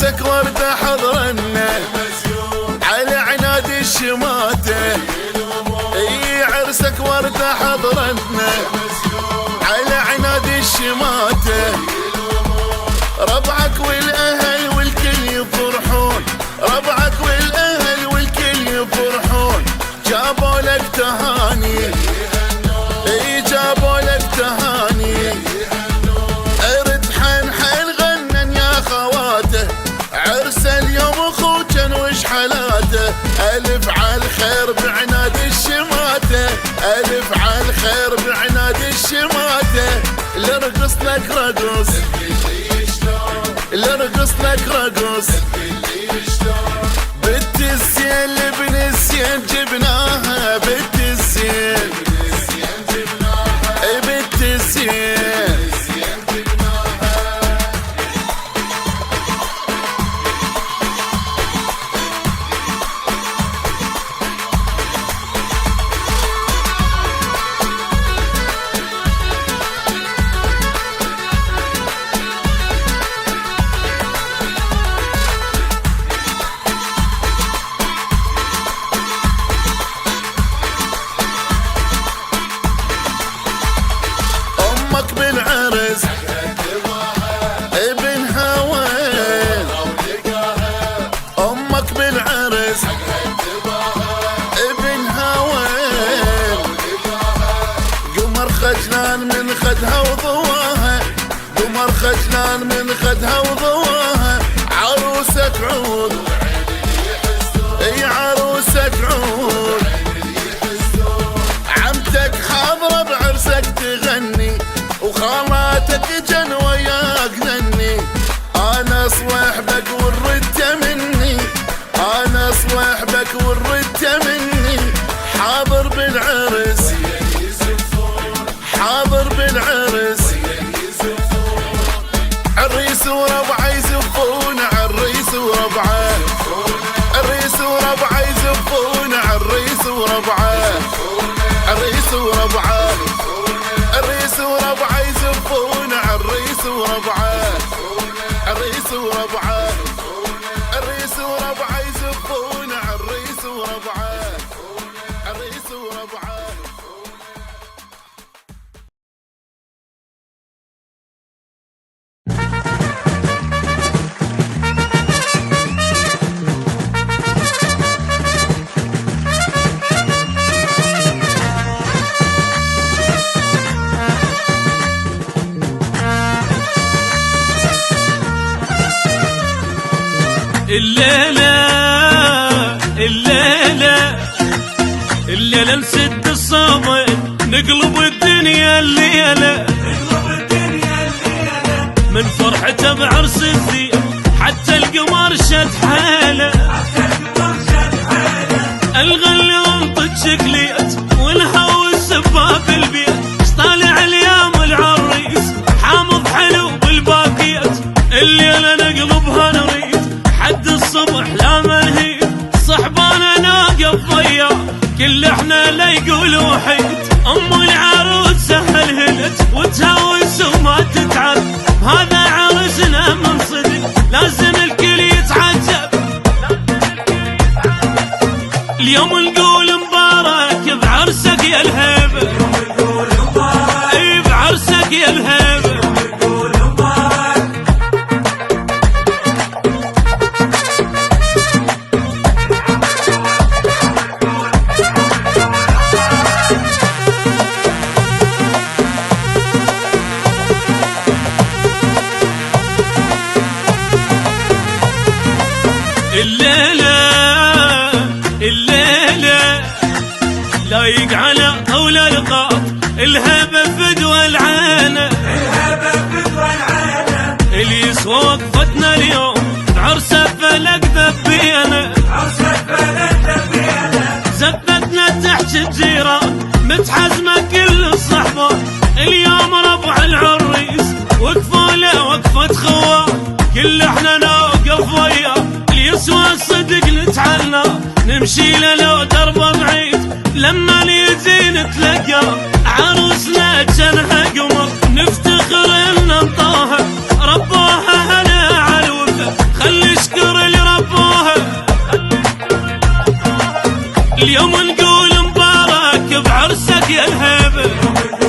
عرسك وردة حضرنا على عناد الشماتة. اي عرسك وردة حضرنا على عناد الشماتة. ربعك والاهل والكل يفرحون، ربعك والاهل والكل يفرحون. جابوا لك تهاني، اي جابوا لك تهاني. ارد حن حن غنن يا خواته، عرس اليوم اخوجن وش حالاته. الف على الخير بعناد الشماته، الف على الخير بعناد الشماته. لرقص لك رقص، لرقص لك رقص. بنت الزين لبن الزين جبناها، بنت الزين اي بنت الزين. امك بالعرس ابن هوين، امك بالعرس ابن هوين. قمر خجلان من خدها وضواها، قمر خجلان من خدها وضواها. عروسك عود اي عروسك عود. عمتك حاضرة بعرسك تغني، وخالاتك جن وياك نني. انا صويحبك والردة مني، انا صويحبك والردة مني. حاضر بالعرس، حاضر بالعرس. عريس وربعه يزفون، عريس وربعه، عريس وربعه يزفون. عريس وربعه، عريس وربعه، عريس وربعه يزفون. عريس وربعه، عريس وربعه، عريس وربعه يزفون. عريس وربعه، عريس وربعه. الليلة الليلة الليلة نسد الصبر، نقلب الدنيا الليلة، من فرحته بعرس الذي حتى القمر شد حاله. الغل ينطق شكليت والهوى السباب البيت. طالع اليوم العريس حامض حلو بالباقيات. الليلة نقلبها نريد حد الصبح لا منهيد. صحبانا ناقف ضياء كل احنا لا يقول وحيد. ام العروس سهلهلت وتهوس وما تتعب. هذا عرسنا من صدق لازم الكل يتعجب. اليوم نقول مبارك بعرسك يا الهيبة، اي بعرسك يا الهيبة. الليلة الليلة لايق على طول القاط. الهبة فدوى العانة، الهبة فدوى العانة. اللي يسوى وقفتنا اليوم بعرسه فلك ذبينا، عرسه فلك ذبينا. زبتنا تحت الجيران متحزمة كل الصحبة. اليوم ربع العريس وقفوا له وقفة خوان. كل احنا نوقف وياه اللي يسوى الصدق نتعنى. نمشي له لو درب بعيد لما نيجي نتلقى. عروسنا جنها قمر نفتخر ان نطاها. ربوها هنا على الوفا خلي نقول مبارك بعرسك يا الهيبة.